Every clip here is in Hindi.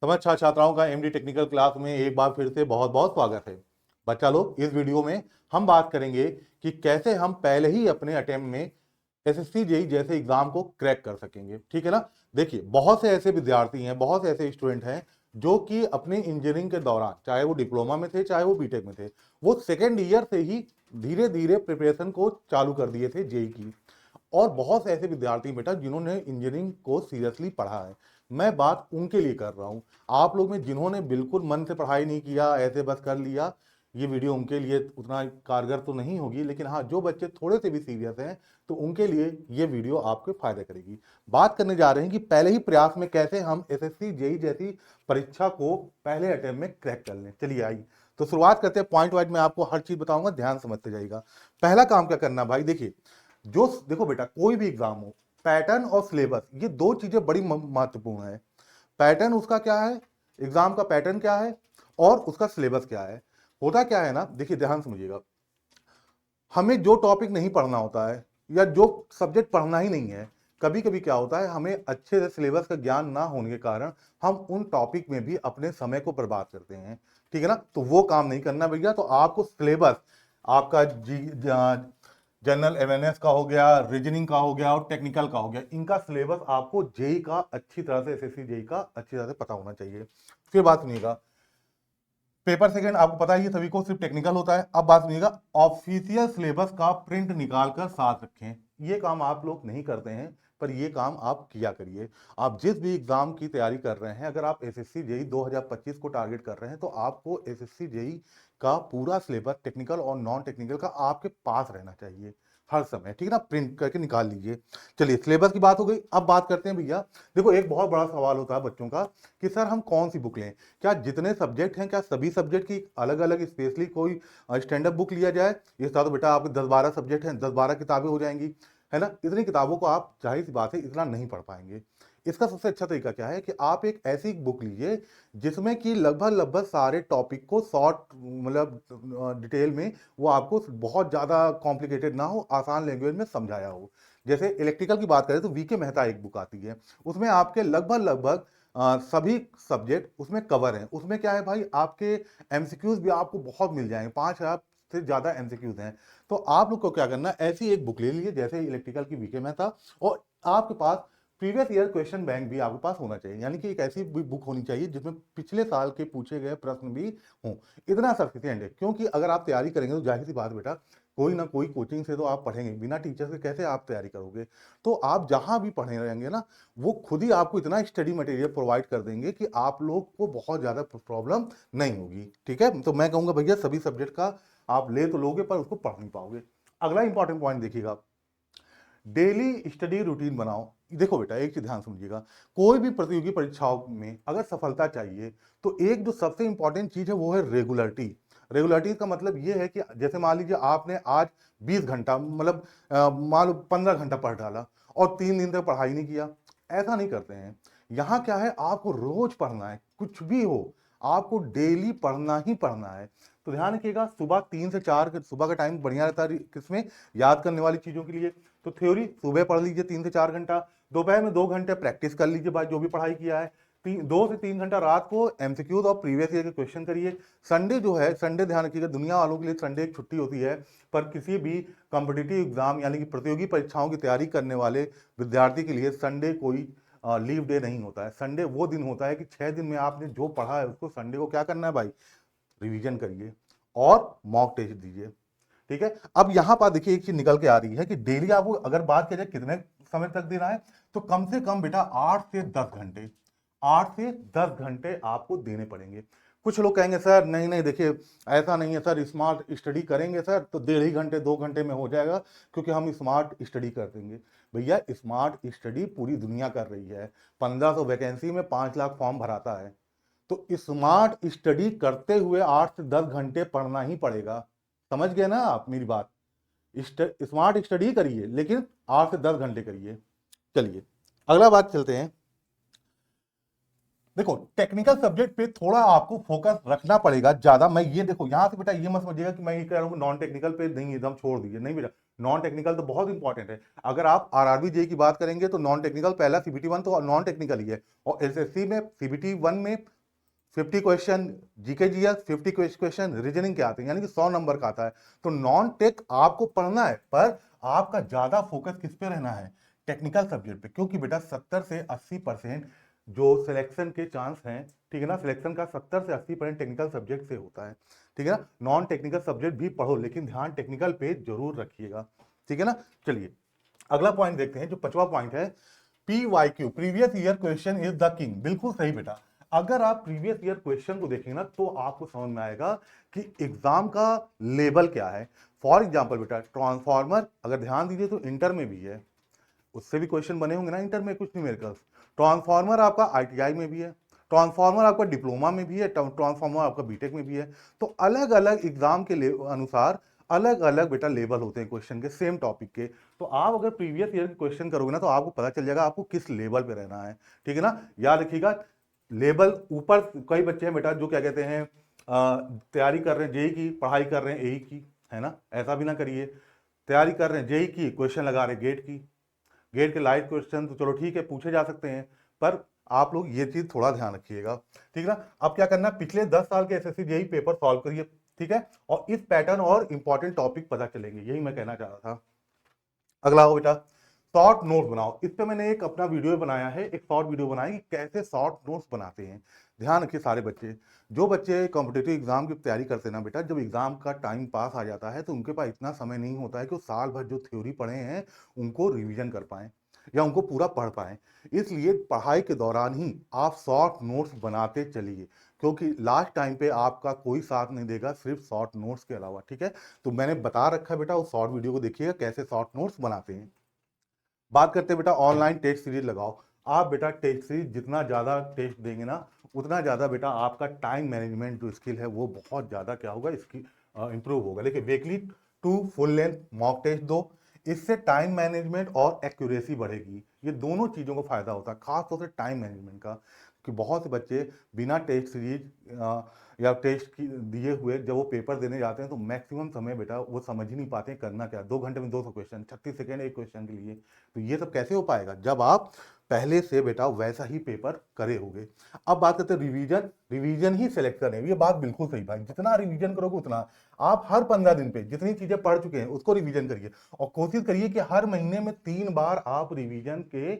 समझ छात्राओं का एमडी टेक्निकल क्लास में एक बार फिर से बहुत बहुत स्वागत है। बच्चा लोग, इस वीडियो में हम बात करेंगे कि कैसे हम पहले ही अपने अटेम्प्ट में एसएससी जेई जैसे एग्जाम को क्रैक कर सकेंगे। ठीक है ना। देखिए, बहुत से ऐसे विद्यार्थी हैं, बहुत से ऐसे स्टूडेंट हैं जो कि अपने इंजीनियरिंग के दौरान, चाहे वो डिप्लोमा में थे चाहे वो बीटेक में थे, वो सेकेंड ईयर से ही धीरे धीरे प्रिपरेशन को चालू कर दिए थे जेई की। और बहुत से ऐसे विद्यार्थी बेटा जिन्होंने इंजीनियरिंग को सीरियसली पढ़ा है। मैं बात उनके लिए कर रहा हूं। आप लोग में जिन्होंने बिल्कुल मन से पढ़ाई नहीं किया, ऐसे बस कर लिया, ये वीडियो उनके लिए उतना कारगर तो नहीं होगी। लेकिन हाँ, जो बच्चे थोड़े से भी सीरियस हैं तो उनके लिए ये वीडियो आपके फायदे करेगी। बात करने जा रहे हैं कि पहले ही प्रयास में कैसे हम एसएससी जेई जैसी परीक्षा को पहले अटेम्प्ट में क्रैक कर लें। चलिए आइए, तो शुरुआत करते हैं। पॉइंट वाइज मैं आपको हर चीज बताऊंगा, ध्यान समझते जाइएगा। पहला काम क्या करना भाई, देखिए, जो देखो बेटा, कोई भी एग्जाम हो, पैटर्न और सिलेबस ये दो चीजें बड़ी महत्वपूर्ण है। पैटर्न उसका क्या है, एग्जाम का पैटर्न क्या है, और उसका सिलेबस क्या है। होता क्या है ना, देखिए ध्यान समझिएगा, हमें जो टॉपिक नहीं पढ़ना होता है या जो सब्जेक्ट पढ़ना ही नहीं है, कभी कभी क्या होता है, हमें अच्छे से सिलेबस का ज्ञान ना होने के कारण हम उन टॉपिक में भी अपने समय को बर्बाद करते हैं। ठीक है ना। तो वो काम नहीं करना भैया। तो आपको सिलेबस, आपका जनरल अवेयरनेस का हो गया, रीजनिंग का हो गया और टेक्निकल का हो गया, इनका सिलेबस आपको जेई का अच्छी तरह से, एसएससी जेई का अच्छी तरह से पता होना चाहिए। फिर बात सुनिएगा, पेपर सेकंड आपको पता ही है सभी को, सिर्फ टेक्निकल होता है। अब बात सुनिएगा, ऑफिशियल सिलेबस का प्रिंट निकाल कर साथ रखें। ये काम आप लोग नहीं करते हैं, पर ये काम आप किया करिए। आप जिस भी एग्जाम की तैयारी कर रहे हैं, अगर आप एसएससी जेई 2025 को टारगेट कर रहे हैं, तो आपको एसएससी जेई का पूरा सिलेबस, टेक्निकल और नॉन टेक्निकल का, आपके पास रहना चाहिए हर समय। ठीक है ना, प्रिंट करके निकाल लीजिए। चलिए, सिलेबस की बात हो गई। अब बात करते हैं भैया, देखो एक बहुत बड़ा सवाल होता है बच्चों का कि सर हम कौन सी बुक लें। क्या जितने सब्जेक्ट हैं, क्या सभी सब्जेक्ट की अलग अलग स्पेशली कोई स्टैंडर्ड बुक लिया जाए। इस तरह तो बेटा आपके 10-12 सब्जेक्ट हैं, 10-12 किताबें हो जाएंगी, है ना। इतनी किताबों को आप, जाहिर सी बात है, इतना नहीं पढ़ पाएंगे। इसका सबसे अच्छा तरीका क्या है कि आप एक ऐसी बुक लीजिए जिसमें कि लगभग लगभग सारे टॉपिक को शॉर्ट, मतलब डिटेल में, वो आपको बहुत ज़्यादा कॉम्प्लिकेटेड ना हो, आसान लैंग्वेज में समझाया हो। जैसे इलेक्ट्रिकल की बात करें तो वीके मेहता एक बुक आती है, उसमें आपके लगभग लगभग सभी सब्जेक्ट उसमें कवर हैं। उसमें क्या है भाई, आपके एमसीक्यूज भी आपको बहुत मिल जाएंगे, 5,000 से ज्यादा एमसीक्यूज हैं। तो आप लोग को क्या करना, ऐसी एक बुक ले लीजिए जैसे इलेक्ट्रिकल की वीके में था, और आपके पास प्रीवियस ईयर क्वेश्चन बैंक भी आपके पास होना चाहिए। यानी कि एक ऐसी बुक होनी चाहिए जिसमें पिछले साल के पूछे गए प्रश्न भी हों। इतना सफिशियंट है, क्योंकि अगर आप तैयारी करेंगे तो जाहिर सी बात बेटा, कोई ना कोई कोचिंग से तो आप पढ़ेंगे, बिना टीचर से कैसे आप तैयारी करोगे। तो आप जहां भी पढ़े रहेंगे ना, वो खुद ही आपको इतना स्टडी मटेरियल प्रोवाइड कर देंगे कि आप लोग को बहुत ज्यादा प्रॉब्लम नहीं होगी। ठीक है। तो मैं कहूंगा भैया, सभी सब्जेक्ट का आप ले तो लोगे पर उसको पढ़ नहीं पाओगे। अगला इंपॉर्टेंट पॉइंट देखिएगा, डेली स्टडी रूटीन बनाओ। देखो बेटा, एक चीज ध्यान समझिएगा, कोई भी प्रतियोगी परीक्षाओं में अगर सफलता चाहिए तो एक जो सबसे इंपॉर्टेंट चीज है वो है रेगुलरिटी। रेगुलरिटी का मतलब ये है कि जैसे मान लीजिए आपने आज 20 घंटा, मतलब मान लो 15 घंटा पढ़ डाला और 3 दिन तक पढ़ाई नहीं किया, ऐसा नहीं करते हैं। यहाँ क्या है, आपको रोज पढ़ना है, कुछ भी हो आपको डेली पढ़ना ही पढ़ना है। तो ध्यान रखिएगा, सुबह 3 से 4, सुबह का टाइम बढ़िया रहता है किसमें, याद करने वाली चीजों के लिए। तो थ्योरी सुबह पढ़ लीजिए 3 से 4 घंटा, दोपहर में 2 घंटे प्रैक्टिस कर लीजिए भाई, जो भी पढ़ाई किया है। 2 से 3 घंटा रात को एमसीक्यूज और प्रीवियस ईयर के क्वेश्चन करिए। संडे जो है, संडे ध्यान रखिएगा, दुनिया वालों के लिए संडे एक छुट्टी होती है, पर किसी भी कॉम्पिटिटिव एग्जाम यानी कि प्रतियोगी परीक्षाओं की तैयारी करने वाले विद्यार्थी के लिए संडे कोई लीव डे नहीं होता है। संडे वो दिन होता है कि 6 दिन में आपने जो पढ़ा है उसको संडे को क्या करना है भाई, रिवीजन करिए और मॉक टेस्ट दीजिए। ठीक है। अब यहां पर देखिए एक चीज निकल के आ रही है कि डेली आपको अगर बात किया जाए कितने समय तक देना है, तो कम से कम बेटा 8 से 10 घंटे, 8 से 10 घंटे आपको देने पड़ेंगे। कुछ लोग कहेंगे सर नहीं नहीं, देखिए ऐसा नहीं है सर, स्मार्ट स्टडी करेंगे सर तो 1.5 घंटे 2 घंटे में हो जाएगा, क्योंकि हम स्मार्ट स्टडी कर देंगे। भैया, स्मार्ट स्टडी पूरी दुनिया कर रही है, 1500 वैकेंसी में 5 लाख फॉर्म भराता है। तो स्मार्ट स्टडी करते हुए 8 से 10 घंटे पढ़ना ही पड़ेगा। समझ गए ना आप मेरी बात। स्मार्ट स्टडी करिए लेकिन 8 से 10 घंटे करिए। चलिए अगला बात चलते हैं। देखो, टेक्निकल सब्जेक्ट पे थोड़ा आपको फोकस रखना पड़ेगा ज्यादा। मैं ये देखो, यहां से बेटा ये मत समझिएगा कि मैं ये कह रहा हूँ नॉन टेक्निकल पे नहीं, एकदम छोड़ दीजिए, नहीं बेटा। नॉन टेक्निकल तो बहुत इंपॉर्टेंट है। अगर आप आरआरबी जेई की बात करेंगे तो नॉन टेक्निकल पहला सीबीटी 1 तो नॉन टेक्निकल ही है, और एसएससी में सीबीटी 1 में 50 question GK GS, 50 question reasoning के आते हैं, यानी कि 100 नंबर का आता है। तो नॉन टेक आपको पढ़ना है, पर आपका ज्यादा फोकस किस पे रहना है, टेक्निकल सब्जेक्ट पे, क्योंकि बेटा 70 से 80% जो सिलेक्शन के चांस हैं, ठीक है ना, सिलेक्शन का 70 से 80% टेक्निकल सब्जेक्ट से होता है, ठीक है ना। नॉन टेक्निकल सब्जेक्ट भी पढ़ो, लेकिन ध्यान टेक्निकल पे जरूर रखिएगा, ठीक है ना। चलिए अगला पॉइंट देखते हैं, जो 5वां पॉइंट है, PYQ previous year question is the king. बिल्कुल सही बेटा, अगर आप प्रीवियस ईयर क्वेश्चन को देखेंगे ना तो आपको समझ में आएगा कि एग्जाम का लेवल क्या है। फॉर एग्जांपल बेटा ट्रांसफार्मर अगर ध्यान दीजिए तो इंटर में भी है, उससे भी क्वेश्चन बने होंगे ना इंटर में कुछ न्यूमेरिकल्स। ट्रांसफार्मर आपका आईटीआई में भी है, ट्रांसफार्मर आपका डिप्लोमा में भी है, ट्रांसफार्मर आपका बीटेक में भी है। तो अलग अलग एग्जाम के अनुसार अलग अलग बेटा लेवल होते हैं क्वेश्चन के, सेम टॉपिक के। तो आप अगर प्रीवियस ईयर के क्वेश्चन करोगे ना तो आपको पता चल जाएगा आपको किस लेवल पे रहना है, ठीक है ना। याद रखिएगा लेवल ऊपर, कई बच्चे हैं बेटा जो क्या कहते हैं तैयारी कर रहे हैं जेई की, पढ़ाई कर रहे हैं एई की, है ना, ऐसा भी ना करिए। तैयारी कर रहे हैं जेई की, क्वेश्चन लगा रहे हैं गेट की, गेट के लाइव क्वेश्चन तो चलो ठीक है पूछे जा सकते हैं, पर आप लोग ये चीज थोड़ा ध्यान रखिएगा, ठीक है ना। अब क्या करना, पिछले 10 साल के एसएससी जेई पेपर सॉल्व करिए, ठीक है, और इस पैटर्न और इंपॉर्टेंट टॉपिक पता चलेंगे, यही मैं कहना चाह रहा था। अगला हो बेटा शॉर्ट नोट्स बनाओ। इस पे मैंने एक अपना वीडियो बनाया है, एक शॉर्ट वीडियो बनाई कि कैसे शॉर्ट नोट्स बनाते हैं। ध्यान रखिए सारे बच्चे, जो बच्चे कॉम्पिटेटिव एग्जाम की तैयारी करते हैं ना बेटा, जब एग्जाम का टाइम पास आ जाता है तो उनके पास इतना समय नहीं होता है कि वो साल भर जो थ्योरी पढ़े हैं उनको रिवीजन कर पाएं या उनको पूरा पढ़ पाएं। इसलिए पढ़ाई के दौरान ही आप शॉर्ट नोट्स बनाते चलिए, क्योंकि लास्ट टाइम पे आपका कोई साथ नहीं देगा सिर्फ शॉर्ट नोट्स के अलावा, ठीक है। तो मैंने बता रखा है बेटा, उस शॉर्ट वीडियो को देखिएगा कैसे शॉर्ट नोट्स बनाते हैं। बात करते हैं बेटा ऑनलाइन टेस्ट सीरीज लगाओ। आप बेटा टेस्ट सीरीज जितना ज्यादा टेस्ट देंगे ना उतना ज्यादा बेटा आपका टाइम मैनेजमेंट जो स्किल है वो बहुत ज्यादा क्या होगा, इसकी इंप्रूव होगा। देखिए weekly 2 full length mock test दो, इससे टाइम मैनेजमेंट और एक्यूरेसी बढ़ेगी। ये दोनों चीजों को फायदा होता है, खासतौर से टाइम मैनेजमेंट का, कि बहुत से बच्चे बिना टेस्ट सीरीज या टेस्ट की दिए हुए जब वो पेपर देने जाते हैं तो मैक्सिमम समय बेटा वो समझ ही नहीं पाते हैं करना क्या। 2 घंटे में 200 क्वेश्चन, 36 सेकेंड एक क्वेश्चन के लिए। तो ये सब कैसे हो पाएगा जब आप पहले से बेटा वैसा ही पेपर करे होगे। अब बात करते हैं रिवीजन। रिवीजन ही सिलेक्शन है, ये बात बिल्कुल सही भाई, जितना रिवीजन करोगे उतना आप हर 15 दिन पे जितनी चीजें पढ़ चुके हैं उसको रिवीजन करिए, और कोशिश करिए कि हर महीने में 3 बार आप रिवीजन के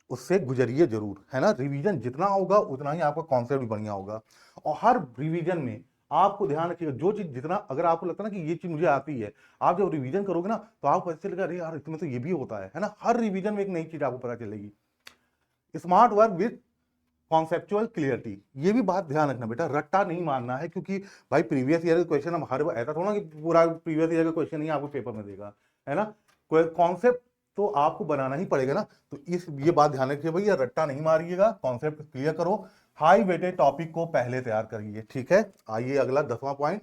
उससे गुजरिए जरूर, है ना। रिवीजन जितना होगा उतना ही आपका कॉन्सेप्ट भी बढ़िया होगा। और हर रिवीजन में आपको ध्यान रखिएगा जो चीज जितना, अगर आपको लगता है ना कि ये चीज मुझे आती है, आप जब रिवीजन करोगे ना तो आपको ऐसे लगेगा अरे यार इसमें तो ये भी होता है ना। हर रिवीजन में एक नई चीज आपको पता चलेगी। Smart work with conceptual clarity, ये भी बात ध्यान रखना बेटा, रट्टा नहीं मारना है, क्योंकि भाई प्रीवियस ईयर के क्वेश्चन हम हर बार ऐसा थोड़ा कि पूरा प्रीवियस ईयर का क्वेश्चन ही आपको पेपर में देगा, है ना। कॉन्सेप्ट तो आपको बनाना ही पड़ेगा ना। तो इस ये बात ध्यान रखिए भैया, रट्टा नहीं मारिएगा, कॉन्सेप्ट क्लियर करो, हाई वेटेड टॉपिक को पहले तैयार करिए, ठीक है। आइए अगला 10वां point,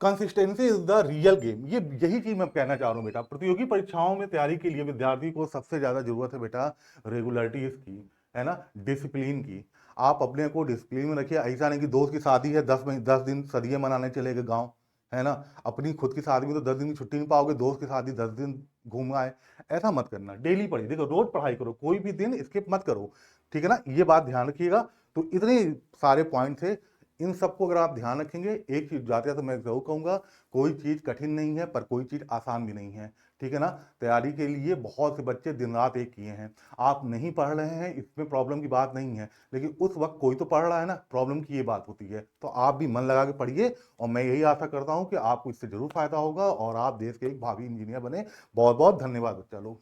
consistency is the real game. ये यही चीज मैं कहना चाह रहा हूँ बेटा, प्रतियोगी परीक्षाओं में तैयारी के लिए विद्यार्थी को सबसे ज्यादा जरूरत है बेटा रेगुलरिटी की, है ना, डिसिप्लिन की। आप अपने को डिसिप्लिन में रखिए, ऐसा नहीं कि दोस्त की शादी है 10 दिन सदिये मनाने चले गए गाँव, है ना। अपनी खुद की शादी में तो 10 दिन की छुट्टी नहीं पाओगे, दोस्त की शादी 10 दिन घूम आए, ऐसा मत करना। डेली पढ़िए, देखो रोज पढ़ाई करो, कोई भी दिन स्किप मत करो, ठीक है ना, ये बात ध्यान रखिएगा। तो इतने सारे पॉइंट थे, इन सबको अगर आप ध्यान रखेंगे, एक चीज जाते हैं तो मैं जरूर कहूंगा, कोई चीज कठिन नहीं है पर कोई चीज आसान भी नहीं है, ठीक है ना। तैयारी के लिए बहुत से बच्चे दिन रात एक किए हैं, आप नहीं पढ़ रहे हैं इसमें प्रॉब्लम की बात नहीं है, लेकिन उस वक्त कोई तो पढ़ रहा है ना, प्रॉब्लम की ये बात होती है। तो आप भी मन लगा के पढ़िए, और मैं यही आशा करता हूं कि आपको इससे जरूर फायदा होगा और आप देश के एक भावी इंजीनियर बने। बहुत बहुत धन्यवाद बच्चा लोग।